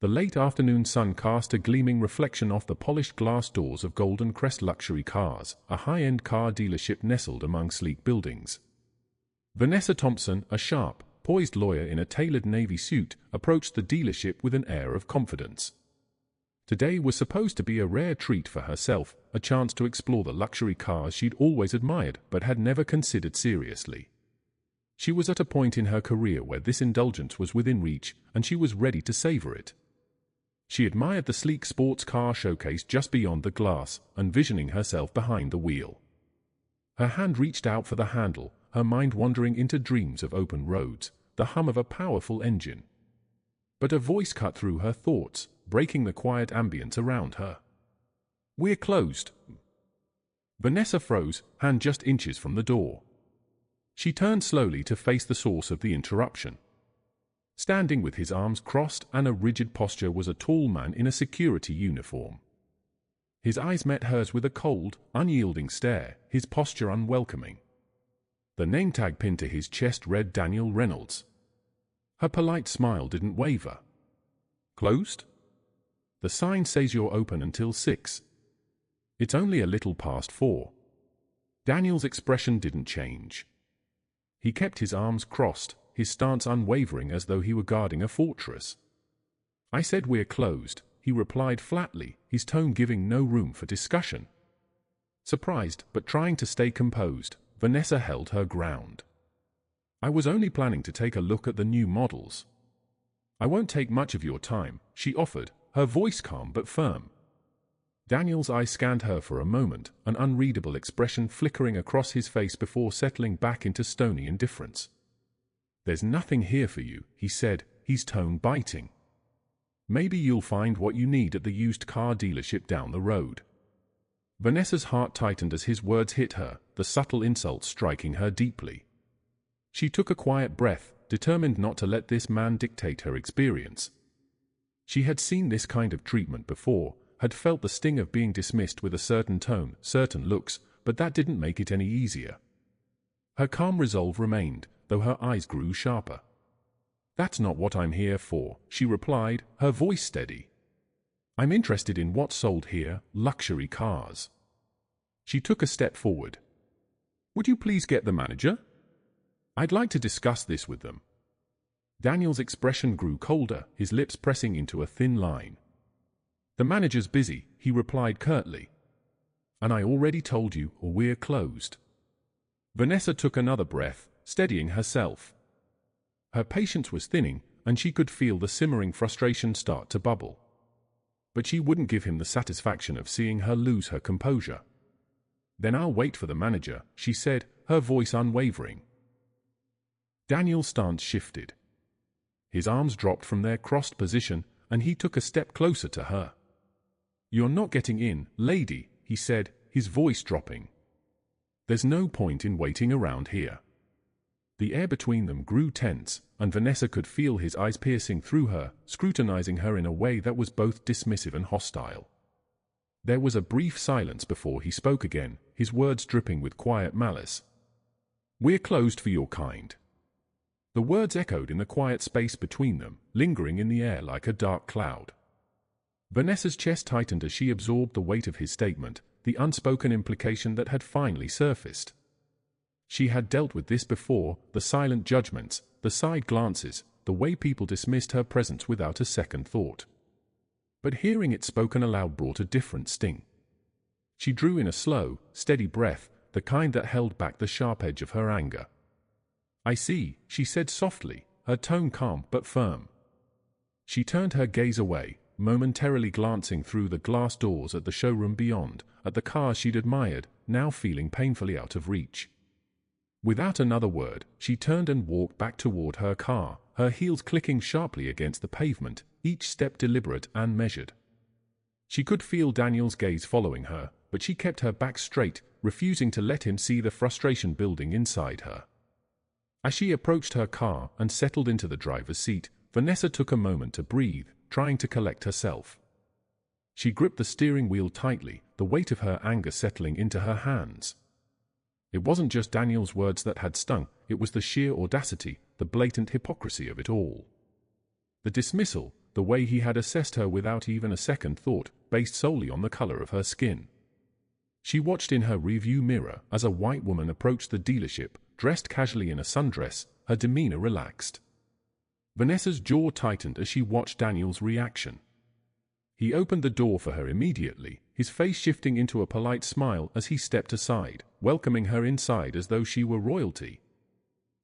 The late afternoon sun cast a gleaming reflection off the polished glass doors of Golden Crest Luxury Cars, a high-end car dealership nestled among sleek buildings. Vanessa Thompson, a sharp, poised lawyer in a tailored navy suit, approached the dealership with an air of confidence. Today was supposed to be a rare treat for herself, a chance to explore the luxury cars she'd always admired but had never considered seriously. She was at a point in her career where this indulgence was within reach, and she was ready to savor it. She admired the sleek sports car showcase just beyond the glass, envisioning herself behind the wheel. Her hand reached out for the handle, her mind wandering into dreams of open roads, the hum of a powerful engine. But a voice cut through her thoughts, breaking the quiet ambience around her. "We're closed." Vanessa froze, hand just inches from the door. She turned slowly to face the source of the interruption. Standing with his arms crossed and a rigid posture was a tall man in a security uniform. His eyes met hers with a cold, unyielding stare, his posture unwelcoming. The name tag pinned to his chest read Daniel Reynolds. Her polite smile didn't waver. "Closed? The sign says you're open until 6. It's only a little past 4. Daniel's expression didn't change. He kept his arms crossed, his stance unwavering as though he were guarding a fortress. "I said we're closed," he replied flatly, his tone giving no room for discussion. Surprised, but trying to stay composed, Vanessa held her ground. "I was only planning to take a look at the new models." "I won't take much of your time," she offered, her voice calm but firm. Daniel's eyes scanned her for a moment, an unreadable expression flickering across his face before settling back into stony indifference. "There's nothing here for you," he said, his tone biting. "Maybe you'll find what you need at the used car dealership down the road." Vanessa's heart tightened as his words hit her, the subtle insult striking her deeply. She took a quiet breath, determined not to let this man dictate her experience. She had seen this kind of treatment before, had felt the sting of being dismissed with a certain tone, certain looks, but that didn't make it any easier. Her calm resolve remained, though her eyes grew sharper. "That's not what I'm here for," she replied, her voice steady. "I'm interested in what's sold here, luxury cars." She took a step forward. "Would you please get the manager? I'd like to discuss this with them." Daniel's expression grew colder, his lips pressing into a thin line. "The manager's busy," he replied curtly. "And I already told you, or we're closed." Vanessa took another breath, steadying herself. Her patience was thinning, and she could feel the simmering frustration start to bubble. But she wouldn't give him the satisfaction of seeing her lose her composure. "Then I'll wait for the manager," she said, her voice unwavering. Daniel's stance shifted. His arms dropped from their crossed position, and he took a step closer to her. "You're not getting in, lady," he said, his voice dropping. "There's no point in waiting around here." The air between them grew tense, and Vanessa could feel his eyes piercing through her, scrutinizing her in a way that was both dismissive and hostile. There was a brief silence before he spoke again, his words dripping with quiet malice. "We're closed for your kind." The words echoed in the quiet space between them, lingering in the air like a dark cloud. Vanessa's chest tightened as she absorbed the weight of his statement, the unspoken implication that had finally surfaced. She had dealt with this before, the silent judgments, the side glances, the way people dismissed her presence without a second thought. But hearing it spoken aloud brought a different sting. She drew in a slow, steady breath, the kind that held back the sharp edge of her anger. "I see," she said softly, her tone calm but firm. She turned her gaze away, momentarily glancing through the glass doors at the showroom beyond, at the cars she'd admired, now feeling painfully out of reach. Without another word, she turned and walked back toward her car, her heels clicking sharply against the pavement, each step deliberate and measured. She could feel Daniel's gaze following her, but she kept her back straight, refusing to let him see the frustration building inside her. As she approached her car and settled into the driver's seat, Vanessa took a moment to breathe, trying to collect herself. She gripped the steering wheel tightly, the weight of her anger settling into her hands. It wasn't just Daniel's words that had stung, it was the sheer audacity, the blatant hypocrisy of it all. The dismissal, the the way he had assessed her without even a second thought, based solely on the color of her skin. She watched in her rearview mirror as a white woman approached the dealership, dressed casually in a sundress, her demeanor relaxed. Vanessa's jaw tightened as she watched Daniel's reaction. He opened the door for her immediately, his face shifting into a polite smile as he stepped aside, welcoming her inside as though she were royalty.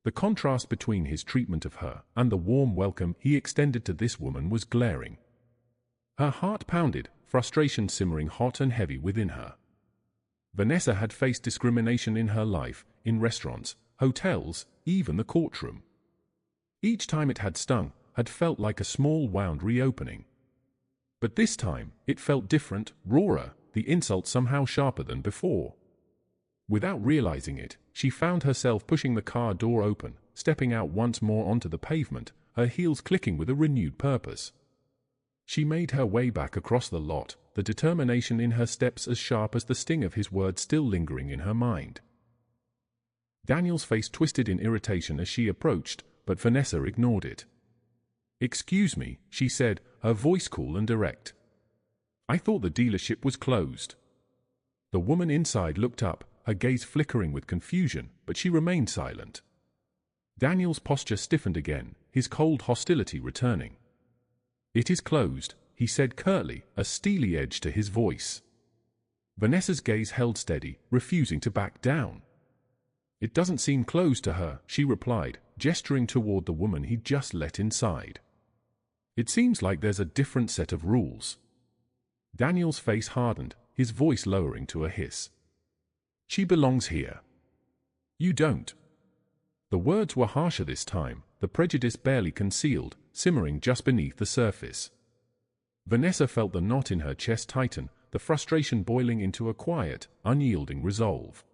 The contrast between his treatment of her and the warm welcome he extended to this woman was glaring. Her heart pounded, frustration simmering hot and heavy within her. Vanessa had faced discrimination in her life, in restaurants, hotels, even the courtroom. Each time it had stung, had felt like a small wound reopening. But this time, it felt different, rawer, the insult somehow sharper than before. Without realizing it, she found herself pushing the car door open, stepping out once more onto the pavement, her heels clicking with a renewed purpose. She made her way back across the lot, the determination in her steps as sharp as the sting of his words still lingering in her mind. Daniel's face twisted in irritation as she approached, but Vanessa ignored it. "Excuse me," she said, her voice cool and direct. "I thought the dealership was closed." The woman inside looked up, her gaze flickering with confusion, but she remained silent. Daniel's posture stiffened again, his cold hostility returning. "It is closed," he said curtly, a steely edge to his voice. Vanessa's gaze held steady, refusing to back down. "It doesn't seem closed to her," she replied, gesturing toward the woman he'd just let inside. "It seems like there's a different set of rules." Daniel's face hardened, his voice lowering to a hiss. "She belongs here." "You don't." The words were harsher this time, the prejudice barely concealed, simmering just beneath the surface. Vanessa felt the knot in her chest tighten, the frustration boiling into a quiet, unyielding resolve.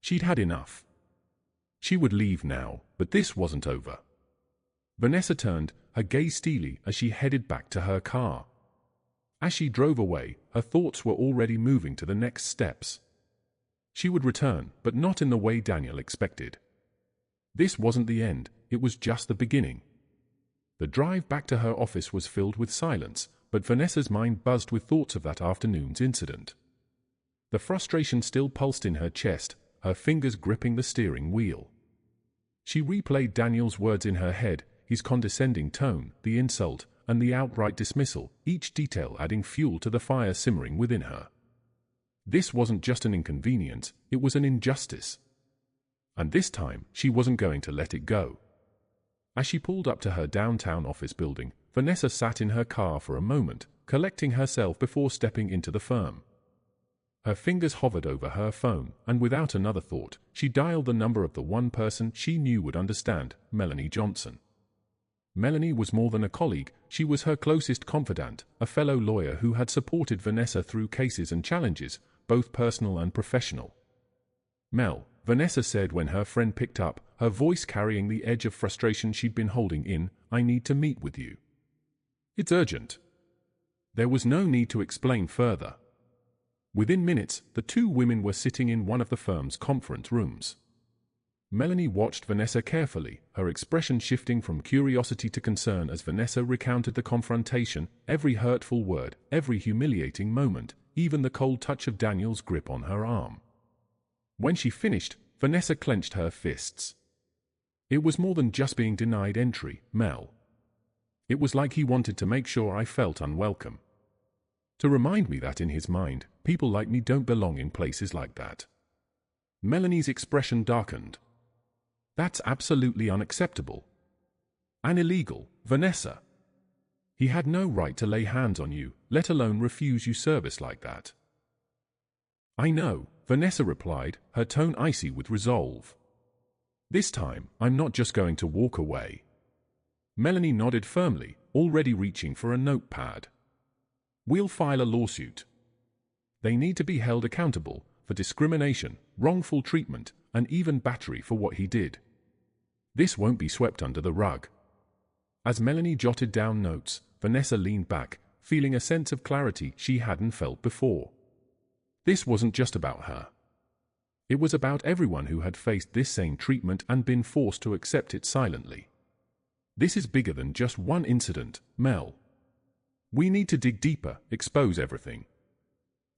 She'd had enough. She would leave now, but this wasn't over. Vanessa turned, her gaze steely as she headed back to her car. As she drove away, her thoughts were already moving to the next steps. She would return, but not in the way Daniel expected. This wasn't the end, it was just the beginning. The drive back to her office was filled with silence, but Vanessa's mind buzzed with thoughts of that afternoon's incident. The frustration still pulsed in her chest, her fingers gripping the steering wheel. She replayed Daniel's words in her head, his condescending tone, the insult, and the outright dismissal, each detail adding fuel to the fire simmering within her. This wasn't just an inconvenience, it was an injustice. And this time, she wasn't going to let it go. As she pulled up to her downtown office building, Vanessa sat in her car for a moment, collecting herself before stepping into the firm. Her fingers hovered over her phone, and without another thought, she dialed the number of the one person she knew would understand, Melanie Johnson. Melanie was more than a colleague, she was her closest confidant, a fellow lawyer who had supported Vanessa through cases and challenges, both personal and professional. "Mel," Vanessa said when her friend picked up, her voice carrying the edge of frustration she'd been holding in, "I need to meet with you." "It's urgent." There was no need to explain further. Within minutes, the two women were sitting in one of the firm's conference rooms. Melanie watched Vanessa carefully, her expression shifting from curiosity to concern as Vanessa recounted the confrontation, every hurtful word, every humiliating moment, even the cold touch of Daniel's grip on her arm. When she finished, Vanessa clenched her fists. "It was more than just being denied entry, Mel. It was like he wanted to make sure I felt unwelcome. To remind me that in his mind, people like me don't belong in places like that." Melanie's expression darkened. "That's absolutely unacceptable. And illegal, Vanessa. He had no right to lay hands on you, let alone refuse you service like that." "I know," Vanessa replied, her tone icy with resolve. "This time, I'm not just going to walk away." Melanie nodded firmly, already reaching for a notepad. "We'll file a lawsuit. They need to be held accountable for discrimination, wrongful treatment, and even battery for what he did. This won't be swept under the rug." As Melanie jotted down notes, Vanessa leaned back, feeling a sense of clarity she hadn't felt before. This wasn't just about her. It was about everyone who had faced this same treatment and been forced to accept it silently. "This is bigger than just one incident, Mel," We need to dig deeper, expose everything.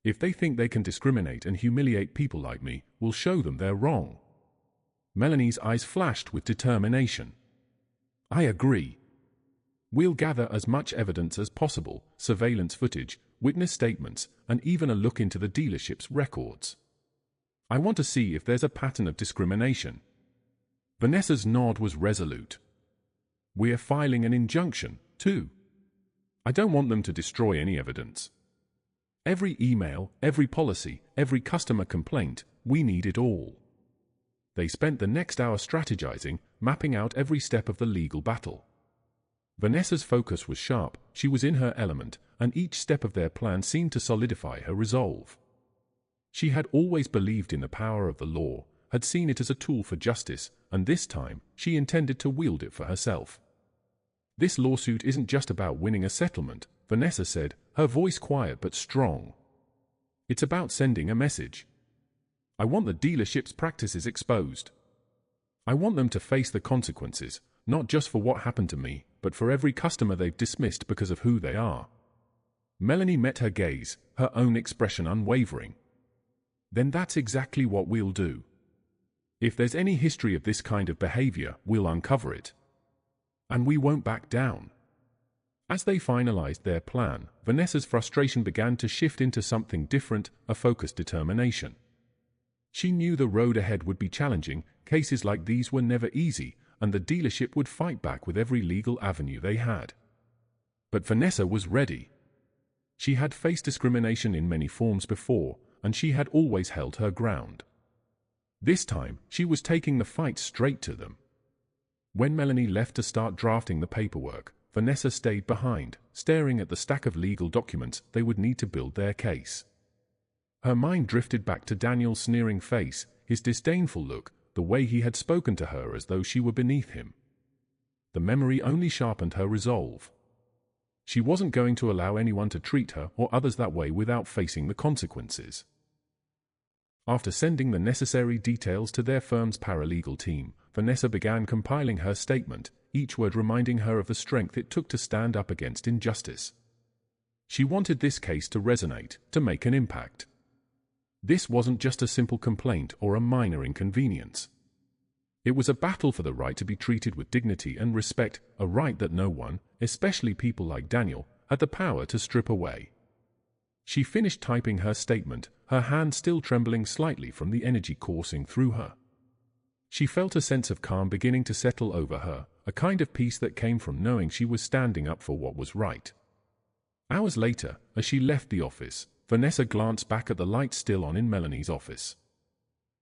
If they think they can discriminate and humiliate people like me, we'll show them they're wrong." Melanie's eyes flashed with determination. "I agree. We'll gather as much evidence as possible, surveillance footage, witness statements, and even a look into the dealership's records. I want to see if there's a pattern of discrimination." Vanessa's nod was resolute. "We're filing an injunction, too. I don't want them to destroy any evidence. Every email, every policy, every customer complaint, we need it all." They spent the next hour strategizing, mapping out every step of the legal battle. Vanessa's focus was sharp, she was in her element, and each step of their plan seemed to solidify her resolve. She had always believed in the power of the law, had seen it as a tool for justice, and this time, she intended to wield it for herself. "This lawsuit isn't just about winning a settlement," Vanessa said, her voice quiet but strong. "It's about sending a message. I want the dealership's practices exposed. I want them to face the consequences, not just for what happened to me, but for every customer they've dismissed because of who they are." Melanie met her gaze, her own expression unwavering. "Then that's exactly what we'll do. If there's any history of this kind of behavior, we'll uncover it. And we won't back down." As they finalized their plan, Vanessa's frustration began to shift into something different, a focused determination. She knew the road ahead would be challenging, cases like these were never easy, and the dealership would fight back with every legal avenue they had. But Vanessa was ready. She had faced discrimination in many forms before, and she had always held her ground. This time, she was taking the fight straight to them. When Melanie left to start drafting the paperwork, Vanessa stayed behind, staring at the stack of legal documents they would need to build their case. Her mind drifted back to Daniel's sneering face, his disdainful look, the way he had spoken to her as though she were beneath him. The memory only sharpened her resolve. She wasn't going to allow anyone to treat her or others that way without facing the consequences. After sending the necessary details to their firm's paralegal team, Vanessa began compiling her statement, each word reminding her of the strength it took to stand up against injustice. She wanted this case to resonate, to make an impact. This wasn't just a simple complaint or a minor inconvenience. It was a battle for the right to be treated with dignity and respect, a right that no one, especially people like Daniel, had the power to strip away. She finished typing her statement, her hand still trembling slightly from the energy coursing through her. She felt a sense of calm beginning to settle over her, a kind of peace that came from knowing she was standing up for what was right. Hours later, as she left the office, Vanessa glanced back at the light still on in Melanie's office.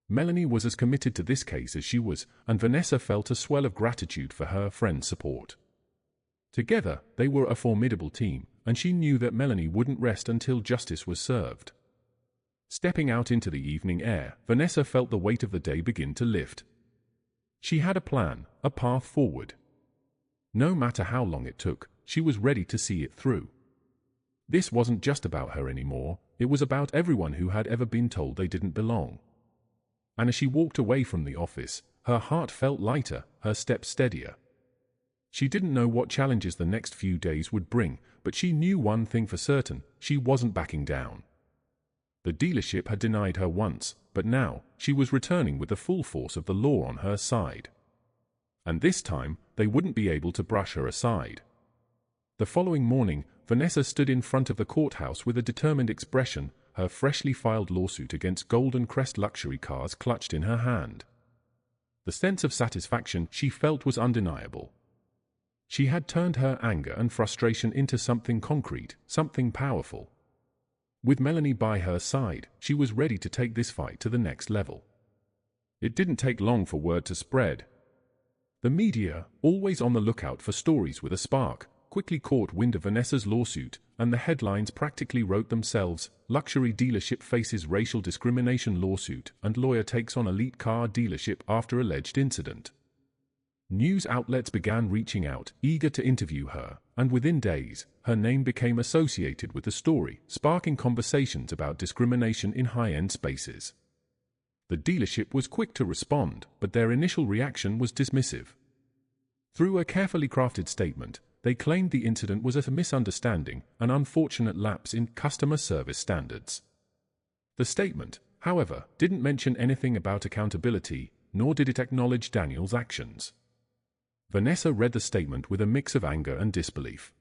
Melanie was as committed to this case as she was, and Vanessa felt a swell of gratitude for her friend's support. Together, they were a formidable team, and she knew that Melanie wouldn't rest until justice was served. Stepping out into the evening air, Vanessa felt the weight of the day begin to lift. She had a plan, a path forward. No matter how long it took, she was ready to see it through. This wasn't just about her anymore, it was about everyone who had ever been told they didn't belong. And as she walked away from the office, her heart felt lighter, her steps steadier. She didn't know what challenges the next few days would bring, but she knew one thing for certain, she wasn't backing down. The dealership had denied her once, but now, she was returning with the full force of the law on her side. And this time, they wouldn't be able to brush her aside. The following morning, Vanessa stood in front of the courthouse with a determined expression, her freshly filed lawsuit against Golden Crest Luxury Cars clutched in her hand. The sense of satisfaction she felt was undeniable. She had turned her anger and frustration into something concrete, something powerful. With Melanie by her side, she was ready to take this fight to the next level. It didn't take long for word to spread. The media, always on the lookout for stories with a spark, quickly caught wind of Vanessa's lawsuit, and the headlines practically wrote themselves, "Luxury dealership faces racial discrimination lawsuit and lawyer takes on elite car dealership after alleged incident." News outlets began reaching out, eager to interview her, and within days, her name became associated with the story, sparking conversations about discrimination in high-end spaces. The dealership was quick to respond, but their initial reaction was dismissive. Through a carefully crafted statement, they claimed the incident was a misunderstanding, an unfortunate lapse in customer service standards. The statement, however, didn't mention anything about accountability, nor did it acknowledge Daniel's actions. Vanessa read the statement with a mix of anger and disbelief.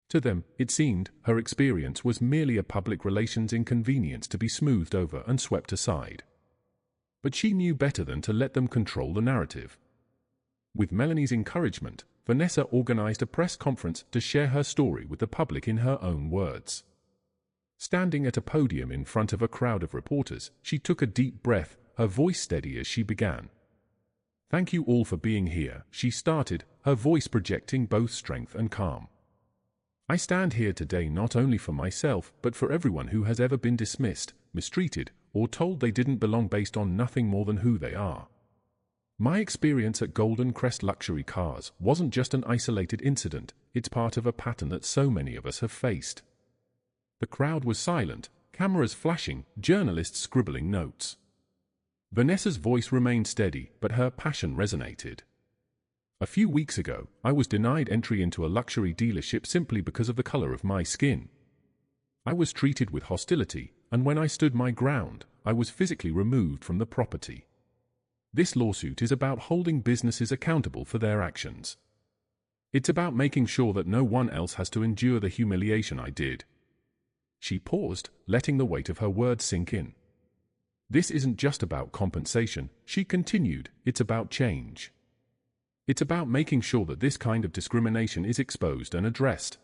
To them, it seemed, her experience was merely a public relations inconvenience to be smoothed over and swept aside. But she knew better than to let them control the narrative. With Melanie's encouragement, Vanessa organized a press conference to share her story with the public in her own words. Standing at a podium in front of a crowd of reporters, she took a deep breath, her voice steady as she began. "Thank you all for being here," she started, her voice projecting both strength and calm. "I stand here today not only for myself, but for everyone who has ever been dismissed, mistreated, or told they didn't belong based on nothing more than who they are. My experience at Golden Crest Luxury Cars wasn't just an isolated incident, it's part of a pattern that so many of us have faced." The crowd was silent, cameras flashing, journalists scribbling notes. Vanessa's voice remained steady, but her passion resonated. "A few weeks ago, I was denied entry into a luxury dealership simply because of the color of my skin. I was treated with hostility, and when I stood my ground, I was physically removed from the property. This lawsuit is about holding businesses accountable for their actions. It's about making sure that no one else has to endure the humiliation I did." She paused, letting the weight of her words sink in. "This isn't just about compensation," she continued, "it's about change. It's about making sure that this kind of discrimination is exposed and addressed.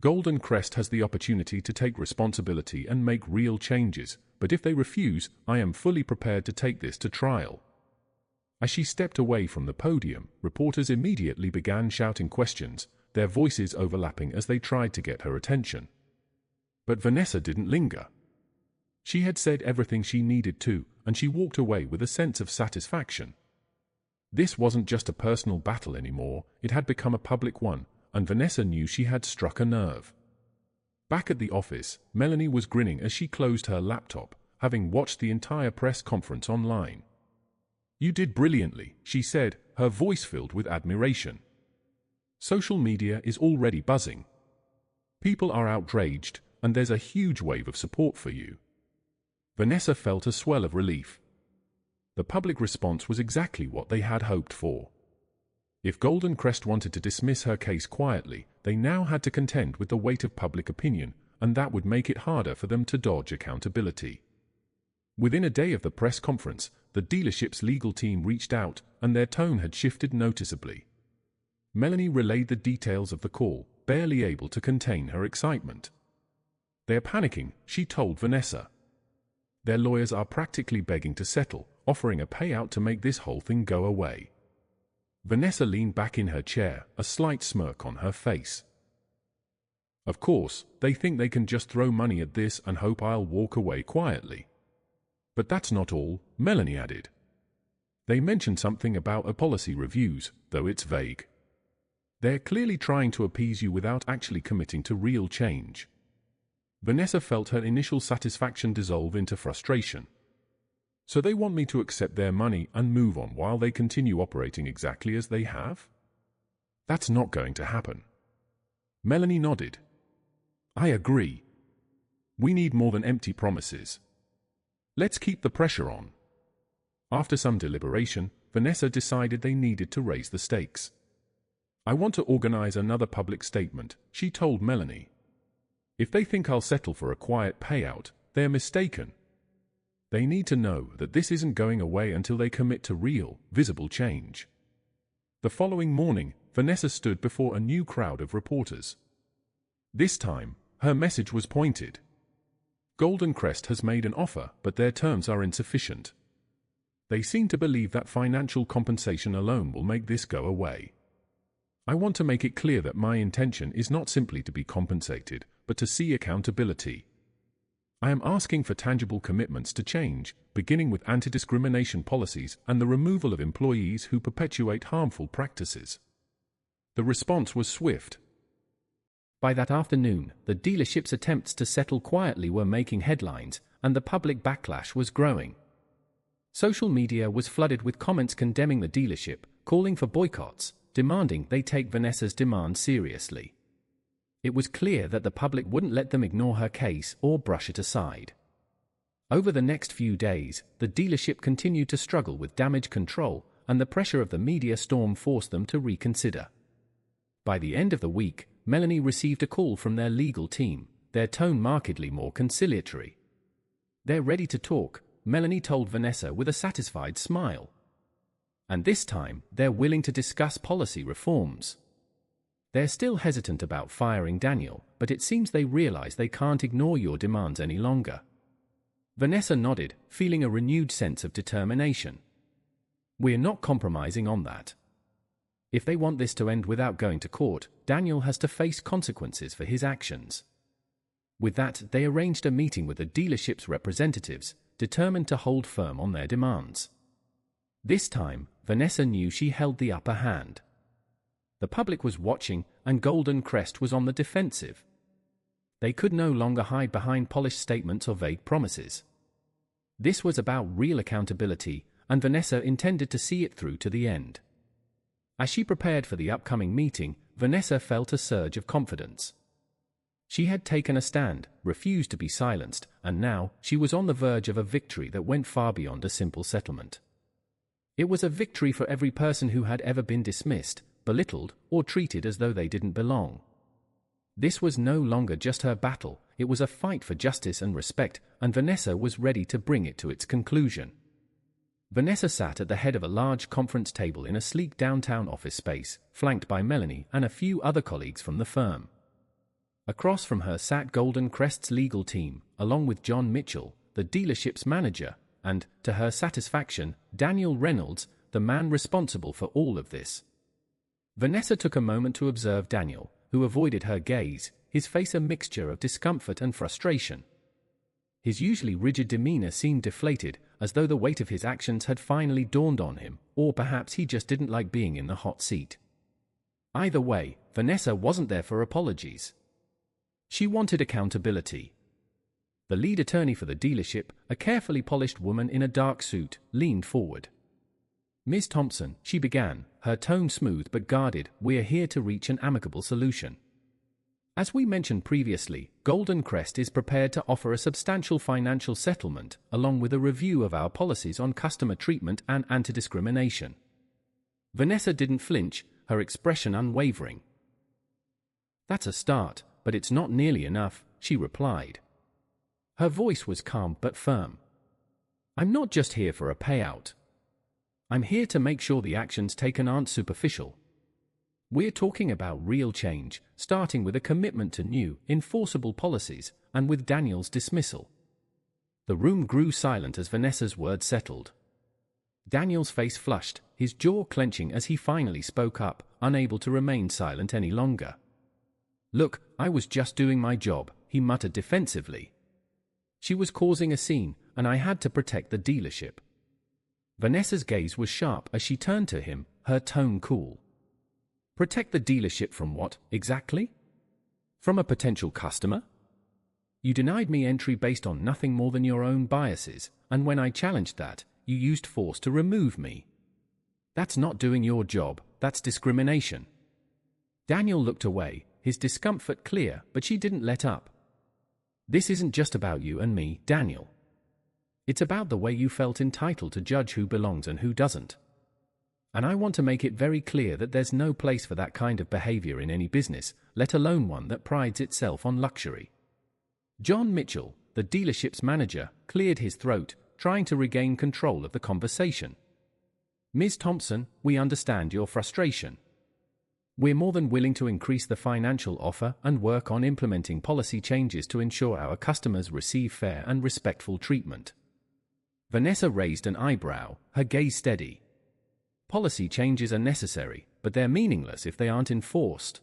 Golden Crest has the opportunity to take responsibility and make real changes, but if they refuse, I am fully prepared to take this to trial." As she stepped away from the podium, reporters immediately began shouting questions, their voices overlapping as they tried to get her attention. But Vanessa didn't linger. She had said everything she needed to, and she walked away with a sense of satisfaction. This wasn't just a personal battle anymore, it had become a public one, and Vanessa knew she had struck a nerve. Back at the office, Melanie was grinning as she closed her laptop, having watched the entire press conference online. "You did brilliantly," she said, her voice filled with admiration. "Social media is already buzzing. People are outraged, and there's a huge wave of support for you." Vanessa felt a swell of relief. The public response was exactly what they had hoped for. If Golden Crest wanted to dismiss her case quietly, they now had to contend with the weight of public opinion, and that would make it harder for them to dodge accountability. Within a day of the press conference, the dealership's legal team reached out, and their tone had shifted noticeably. Melanie relayed the details of the call, barely able to contain her excitement. "They're panicking," she told Vanessa. "Their lawyers are practically begging to settle, offering a payout to make this whole thing go away." Vanessa leaned back in her chair, a slight smirk on her face. "Of course, they think they can just throw money at this and hope I'll walk away quietly. But that's not all," Melanie added. "They mentioned something about a policy reviews, though it's vague. They're clearly trying to appease you without actually committing to real change." Vanessa felt her initial satisfaction dissolve into frustration. "So they want me to accept their money and move on while they continue operating exactly as they have? That's not going to happen." Melanie nodded. "I agree. We need more than empty promises. Let's keep the pressure on." After some deliberation, Vanessa decided they needed to raise the stakes. "I want to organize another public statement," she told Melanie. "If they think I'll settle for a quiet payout, they're mistaken. They need to know that this isn't going away until they commit to real, visible change." The following morning, Vanessa stood before a new crowd of reporters. This time, her message was pointed. Golden Crest has made an offer, but their terms are insufficient. They seem to believe that financial compensation alone will make this go away. I want to make it clear that my intention is not simply to be compensated, but to see accountability. I am asking for tangible commitments to change, beginning with anti-discrimination policies and the removal of employees who perpetuate harmful practices. The response was swift. By that afternoon, the dealership's attempts to settle quietly were making headlines, and the public backlash was growing. Social media was flooded with comments condemning the dealership, calling for boycotts, demanding they take Vanessa's demand seriously. It was clear that the public wouldn't let them ignore her case or brush it aside. Over the next few days, the dealership continued to struggle with damage control, and the pressure of the media storm forced them to reconsider. By the end of the week, Melanie received a call from their legal team, their tone markedly more conciliatory. "They're ready to talk," Melanie told Vanessa with a satisfied smile. "And this time, they're willing to discuss policy reforms. They're still hesitant about firing Daniel, but it seems they realize they can't ignore your demands any longer." Vanessa nodded, feeling a renewed sense of determination. "We're not compromising on that. If they want this to end without going to court, Daniel has to face consequences for his actions." With that, they arranged a meeting with the dealership's representatives, determined to hold firm on their demands. This time, Vanessa knew she held the upper hand. The public was watching, and Golden Crest was on the defensive. They could no longer hide behind polished statements or vague promises. This was about real accountability, and Vanessa intended to see it through to the end. As she prepared for the upcoming meeting, Vanessa felt a surge of confidence. She had taken a stand, refused to be silenced, and now she was on the verge of a victory that went far beyond a simple settlement. It was a victory for every person who had ever been dismissed, belittled, or treated as though they didn't belong. This was no longer just her battle, it was a fight for justice and respect, and Vanessa was ready to bring it to its conclusion. Vanessa sat at the head of a large conference table in a sleek downtown office space, flanked by Melanie and a few other colleagues from the firm. Across from her sat Golden Crest's legal team, along with John Mitchell, the dealership's manager, and, to her satisfaction, Daniel Reynolds, the man responsible for all of this. Vanessa took a moment to observe Daniel, who avoided her gaze, his face a mixture of discomfort and frustration. His usually rigid demeanor seemed deflated, as though the weight of his actions had finally dawned on him, or perhaps he just didn't like being in the hot seat. Either way, Vanessa wasn't there for apologies. She wanted accountability. The lead attorney for the dealership, a carefully polished woman in a dark suit, leaned forward. "Ms. Thompson," she began, her tone smooth but guarded, "we're here to reach an amicable solution. As we mentioned previously, Golden Crest is prepared to offer a substantial financial settlement, along with a review of our policies on customer treatment and anti-discrimination." Vanessa didn't flinch, her expression unwavering. "That's a start, but it's not nearly enough," she replied. Her voice was calm but firm. "I'm not just here for a payout. I'm here to make sure the actions taken aren't superficial. We're talking about real change, starting with a commitment to new, enforceable policies, and with Daniel's dismissal." The room grew silent as Vanessa's words settled. Daniel's face flushed, his jaw clenching as he finally spoke up, unable to remain silent any longer. "Look, I was just doing my job," he muttered defensively. "She was causing a scene, and I had to protect the dealership." Vanessa's gaze was sharp as she turned to him, her tone cool. "Protect the dealership from what, exactly? From a potential customer? You denied me entry based on nothing more than your own biases, and when I challenged that, you used force to remove me. That's not doing your job, that's discrimination." Daniel looked away, his discomfort clear, but she didn't let up. "This isn't just about you and me, Daniel. It's about the way you felt entitled to judge who belongs and who doesn't. And I want to make it very clear that there's no place for that kind of behavior in any business, let alone one that prides itself on luxury." John Mitchell, the dealership's manager, cleared his throat, trying to regain control of the conversation. "Ms. Thompson, we understand your frustration. We're more than willing to increase the financial offer and work on implementing policy changes to ensure our customers receive fair and respectful treatment." Vanessa raised an eyebrow, her gaze steady. "Policy changes are necessary, but they're meaningless if they aren't enforced.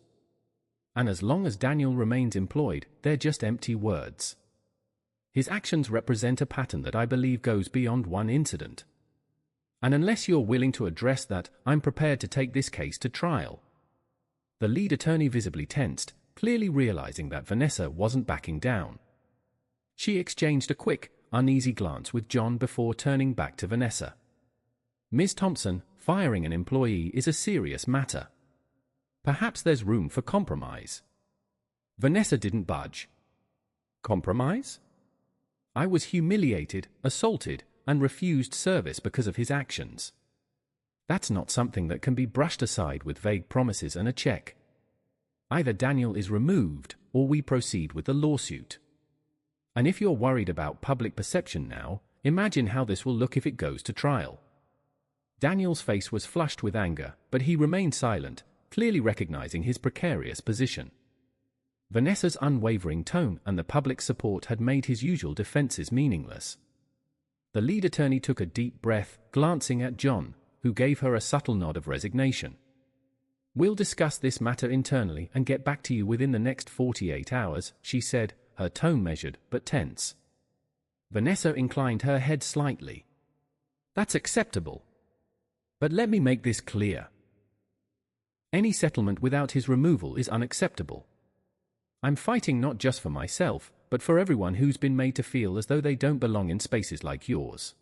And as long as Daniel remains employed, they're just empty words. His actions represent a pattern that I believe goes beyond one incident. And unless you're willing to address that, I'm prepared to take this case to trial." The lead attorney visibly tensed, clearly realizing that Vanessa wasn't backing down. She exchanged a quick, uneasy glance with John before turning back to Vanessa. "Ms. Thompson, firing an employee is a serious matter. Perhaps there's room for compromise. Vanessa didn't budge. Compromise? I was humiliated, assaulted, and refused service because of his actions. That's not something that can be brushed aside with vague promises and a check. Either Daniel is removed, or we proceed with the lawsuit. And if you're worried about public perception now, imagine how this will look if it goes to trial. Daniel's face was flushed with anger, but he remained silent, clearly recognizing his precarious position. Vanessa's unwavering tone and the public support had made his usual defenses meaningless. The lead attorney took a deep breath, glancing at John, who gave her a subtle nod of resignation. "We'll discuss this matter internally and get back to you within the next 48 hours, she said, her tone measured but tense. Vanessa inclined her head slightly. "That's acceptable. But let me make this clear. Any settlement without his removal is unacceptable. I'm fighting not just for myself, but for everyone who's been made to feel as though they don't belong in spaces like yours.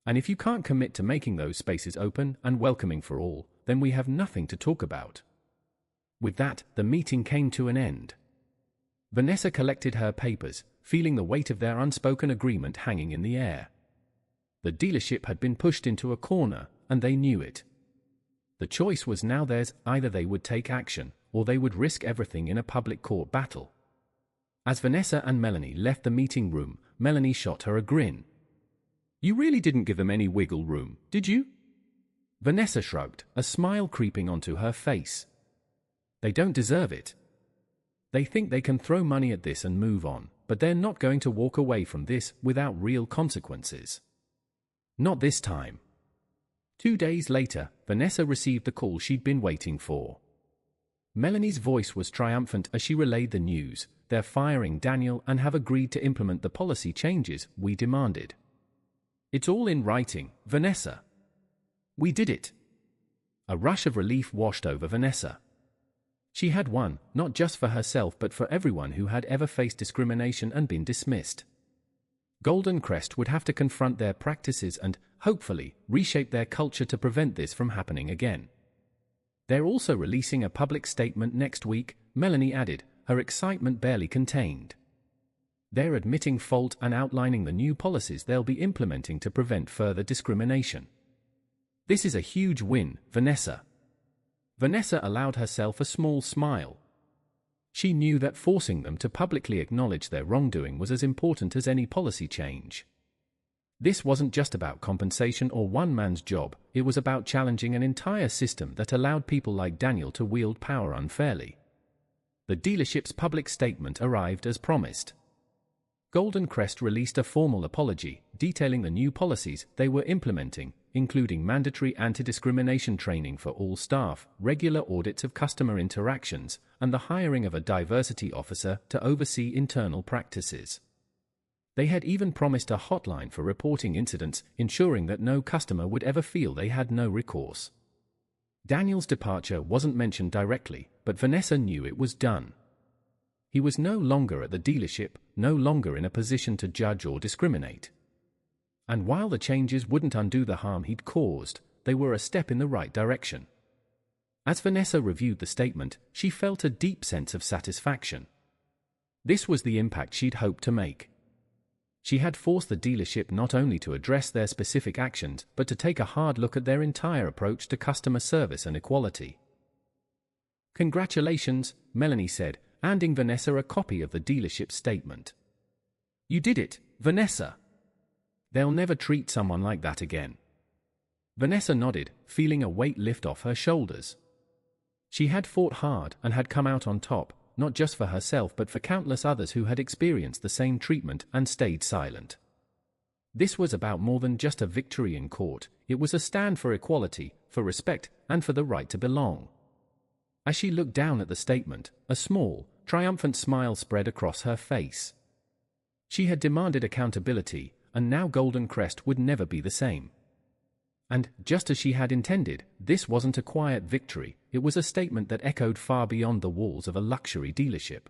And if you can't commit to making those spaces open and welcoming for all, then we have nothing to talk about." With that, the meeting came to an end. Vanessa collected her papers, feeling the weight of their unspoken agreement hanging in the air. The dealership had been pushed into a corner, and they knew it. The choice was now theirs: either they would take action, or they would risk everything in a public court battle. As Vanessa and Melanie left the meeting room, Melanie shot her a grin. "You really didn't give them any wiggle room, did you?" Vanessa shrugged, a smile creeping onto her face. "They don't deserve it. They think they can throw money at this and move on, but they're not going to walk away from this without real consequences. Not this time." 2 days later, Vanessa received the call she'd been waiting for. Melanie's voice was triumphant as she relayed the news: "They're firing Daniel and have agreed to implement the policy changes we demanded. It's all in writing, Vanessa. We did it." A rush of relief washed over Vanessa. She had won, not just for herself but for everyone who had ever faced discrimination and been dismissed. Golden Crest would have to confront their practices and, hopefully, reshape their culture to prevent this from happening again. "They're also releasing a public statement next week," Melanie added, her excitement barely contained. "They're admitting fault and outlining the new policies they'll be implementing to prevent further discrimination. This is a huge win, Vanessa." Vanessa allowed herself a small smile. She knew that forcing them to publicly acknowledge their wrongdoing was as important as any policy change. This wasn't just about compensation or one man's job, it was about challenging an entire system that allowed people like Daniel to wield power unfairly. The dealership's public statement arrived as promised. Golden Crest released a formal apology, detailing the new policies they were implementing, including mandatory anti-discrimination training for all staff, regular audits of customer interactions, and the hiring of a diversity officer to oversee internal practices. They had even promised a hotline for reporting incidents, ensuring that no customer would ever feel they had no recourse. Daniel's departure wasn't mentioned directly, but Vanessa knew it was done. He was no longer at the dealership, no longer in a position to judge or discriminate. And while the changes wouldn't undo the harm he'd caused, they were a step in the right direction. As Vanessa reviewed the statement, she felt a deep sense of satisfaction. This was the impact she'd hoped to make. She had forced the dealership not only to address their specific actions, but to take a hard look at their entire approach to customer service and equality. "Congratulations," Melanie said, handing Vanessa a copy of the dealership's statement. "You did it, Vanessa. They'll never treat someone like that again." Vanessa nodded, feeling a weight lift off her shoulders. She had fought hard and had come out on top, not just for herself but for countless others who had experienced the same treatment and stayed silent. This was about more than just a victory in court, it was a stand for equality, for respect, and for the right to belong. As she looked down at the statement, a small, triumphant smile spread across her face. She had demanded accountability, and now Golden Crest would never be the same. And, just as she had intended, this wasn't a quiet victory, it was a statement that echoed far beyond the walls of a luxury dealership.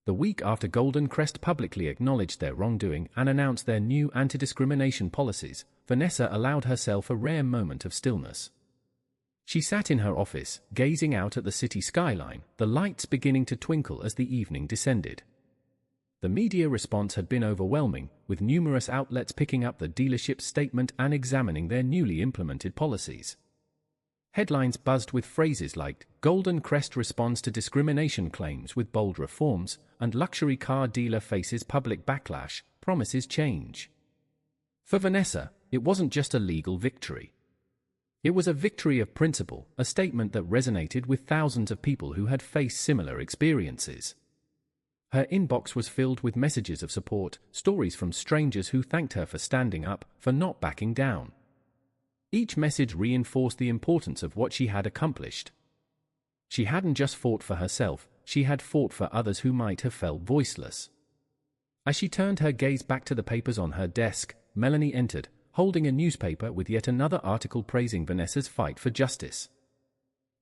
The week after Golden Crest publicly acknowledged their wrongdoing and announced their new anti-discrimination policies, Vanessa allowed herself a rare moment of stillness. She sat in her office, gazing out at the city skyline, the lights beginning to twinkle as the evening descended. The media response had been overwhelming, with numerous outlets picking up the dealership's statement and examining their newly implemented policies. Headlines buzzed with phrases like, "Golden Crest responds to discrimination claims with bold reforms," and "Luxury car dealer faces public backlash, promises change." For Vanessa, it wasn't just a legal victory. It was a victory of principle, a statement that resonated with thousands of people who had faced similar experiences. Her inbox was filled with messages of support, stories from strangers who thanked her for standing up, for not backing down. Each message reinforced the importance of what she had accomplished. She hadn't just fought for herself, she had fought for others who might have felt voiceless. As she turned her gaze back to the papers on her desk, Melanie entered, holding a newspaper with yet another article praising Vanessa's fight for justice.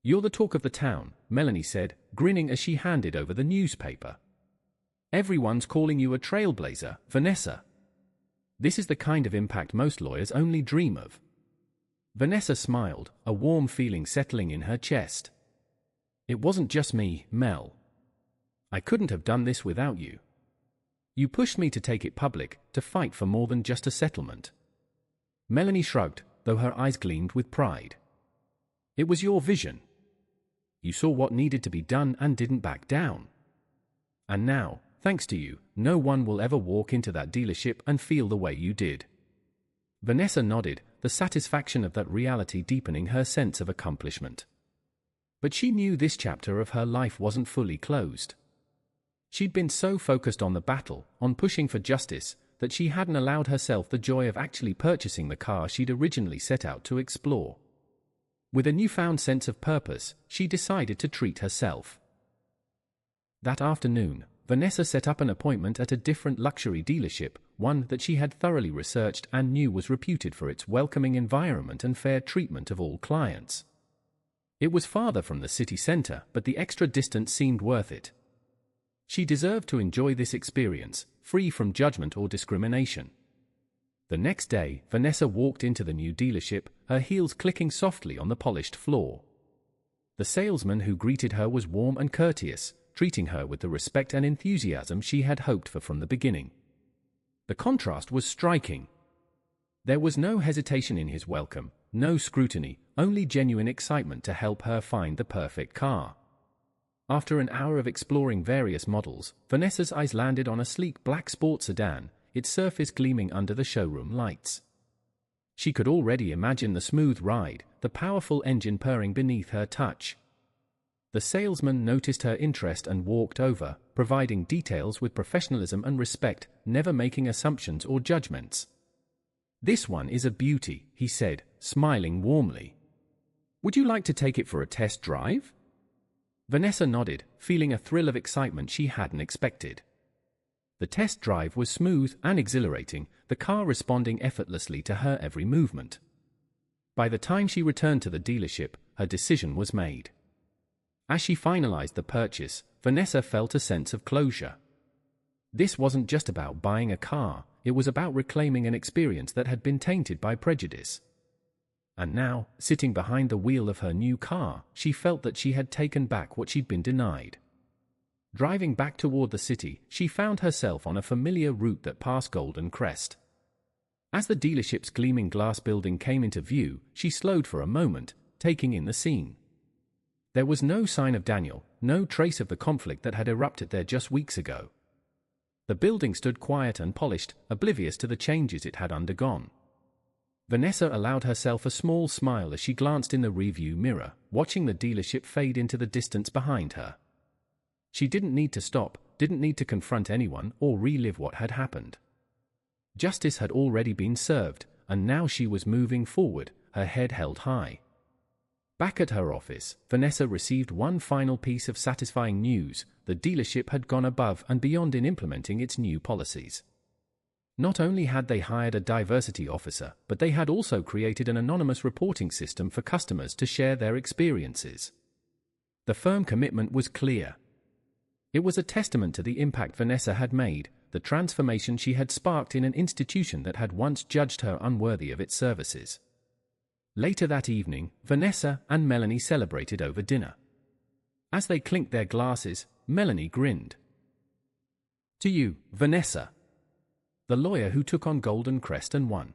"You're the talk of the town," Melanie said, grinning as she handed over the newspaper. "Everyone's calling you a trailblazer, Vanessa. This is the kind of impact most lawyers only dream of." Vanessa smiled, a warm feeling settling in her chest. "It wasn't just me, Mel. I couldn't have done this without you. You pushed me to take it public, to fight for more than just a settlement." Melanie shrugged, though her eyes gleamed with pride. "It was your vision. You saw what needed to be done and didn't back down. And now, thanks to you, no one will ever walk into that dealership and feel the way you did." Vanessa nodded, the satisfaction of that reality deepening her sense of accomplishment. But she knew this chapter of her life wasn't fully closed. She'd been so focused on the battle, on pushing for justice, that she hadn't allowed herself the joy of actually purchasing the car she'd originally set out to explore. With a newfound sense of purpose, she decided to treat herself. That afternoon, Vanessa set up an appointment at a different luxury dealership, one that she had thoroughly researched and knew was reputed for its welcoming environment and fair treatment of all clients. It was farther from the city center, but the extra distance seemed worth it. She deserved to enjoy this experience, free from judgment or discrimination. The next day, Vanessa walked into the new dealership, her heels clicking softly on the polished floor. The salesman who greeted her was warm and courteous, treating her with the respect and enthusiasm she had hoped for from the beginning. The contrast was striking. There was no hesitation in his welcome, no scrutiny, only genuine excitement to help her find the perfect car. After an hour of exploring various models, Vanessa's eyes landed on a sleek black sports sedan, its surface gleaming under the showroom lights. She could already imagine the smooth ride, the powerful engine purring beneath her touch. The salesman noticed her interest and walked over, providing details with professionalism and respect, never making assumptions or judgments. "This one is a beauty," he said, smiling warmly. "Would you like to take it for a test drive?" Vanessa nodded, feeling a thrill of excitement she hadn't expected. The test drive was smooth and exhilarating, the car responding effortlessly to her every movement. By the time she returned to the dealership, her decision was made. As she finalized the purchase, Vanessa felt a sense of closure. This wasn't just about buying a car, it was about reclaiming an experience that had been tainted by prejudice. And now, sitting behind the wheel of her new car, she felt that she had taken back what she'd been denied. Driving back toward the city, she found herself on a familiar route that passed Golden Crest. As the dealership's gleaming glass building came into view, she slowed for a moment, taking in the scene. There was no sign of Daniel, no trace of the conflict that had erupted there just weeks ago. The building stood quiet and polished, oblivious to the changes it had undergone. Vanessa allowed herself a small smile as she glanced in the rearview mirror, watching the dealership fade into the distance behind her. She didn't need to stop, didn't need to confront anyone or relive what had happened. Justice had already been served, and now she was moving forward, her head held high. Back at her office, Vanessa received one final piece of satisfying news: the dealership had gone above and beyond in implementing its new policies. Not only had they hired a diversity officer, but they had also created an anonymous reporting system for customers to share their experiences. The firm commitment was clear. It was a testament to the impact Vanessa had made, the transformation she had sparked in an institution that had once judged her unworthy of its services. Later that evening, Vanessa and Melanie celebrated over dinner. As they clinked their glasses, Melanie grinned. "To you, Vanessa," the lawyer who took on Golden Crest and won.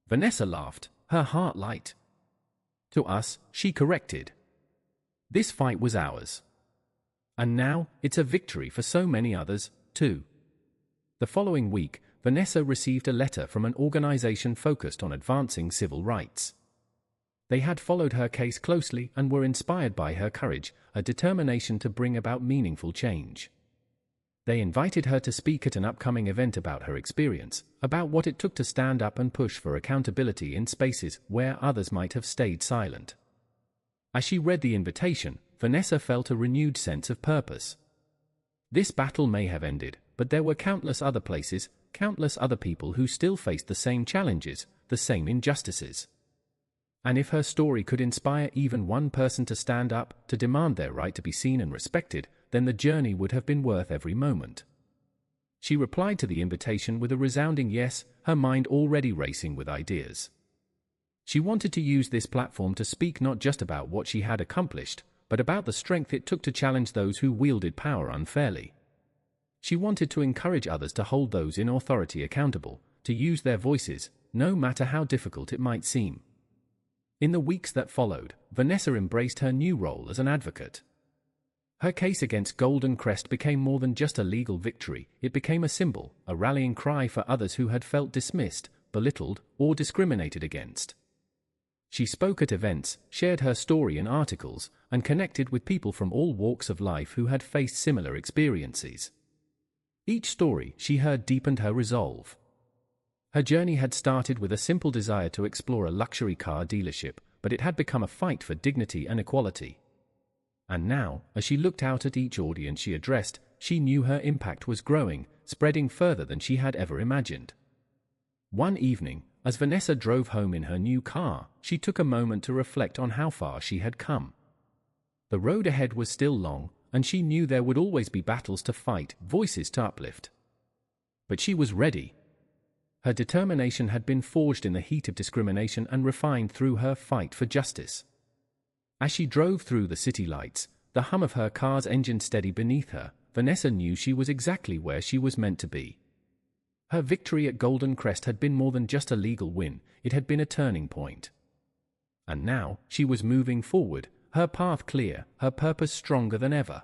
Vanessa laughed, her heart light. "To us," she corrected. "This fight was ours. And now, it's a victory for so many others, too." The following week, Vanessa received a letter from an organization focused on advancing civil rights. They had followed her case closely and were inspired by her courage, a determination to bring about meaningful change. They invited her to speak at an upcoming event about her experience, about what it took to stand up and push for accountability in spaces where others might have stayed silent. As she read the invitation, Vanessa felt a renewed sense of purpose. This battle may have ended, but there were countless other places, countless other people who still faced the same challenges, the same injustices. And if her story could inspire even one person to stand up, to demand their right to be seen and respected, then the journey would have been worth every moment. She replied to the invitation with a resounding yes, her mind already racing with ideas. She wanted to use this platform to speak not just about what she had accomplished, but about the strength it took to challenge those who wielded power unfairly. She wanted to encourage others to hold those in authority accountable, to use their voices, no matter how difficult it might seem. In the weeks that followed, Vanessa embraced her new role as an advocate. Her case against Golden Crest became more than just a legal victory, it became a symbol, a rallying cry for others who had felt dismissed, belittled, or discriminated against. She spoke at events, shared her story in articles, and connected with people from all walks of life who had faced similar experiences. Each story she heard deepened her resolve. Her journey had started with a simple desire to explore a luxury car dealership, but it had become a fight for dignity and equality. And now, as she looked out at each audience she addressed, she knew her impact was growing, spreading further than she had ever imagined. One evening, as Vanessa drove home in her new car, she took a moment to reflect on how far she had come. The road ahead was still long, and she knew there would always be battles to fight, voices to uplift. But she was ready. Her determination had been forged in the heat of discrimination and refined through her fight for justice. As she drove through the city lights, the hum of her car's engine steady beneath her, Vanessa knew she was exactly where she was meant to be. Her victory at Golden Crest had been more than just a legal win, it had been a turning point. And now, she was moving forward, her path clear, her purpose stronger than ever.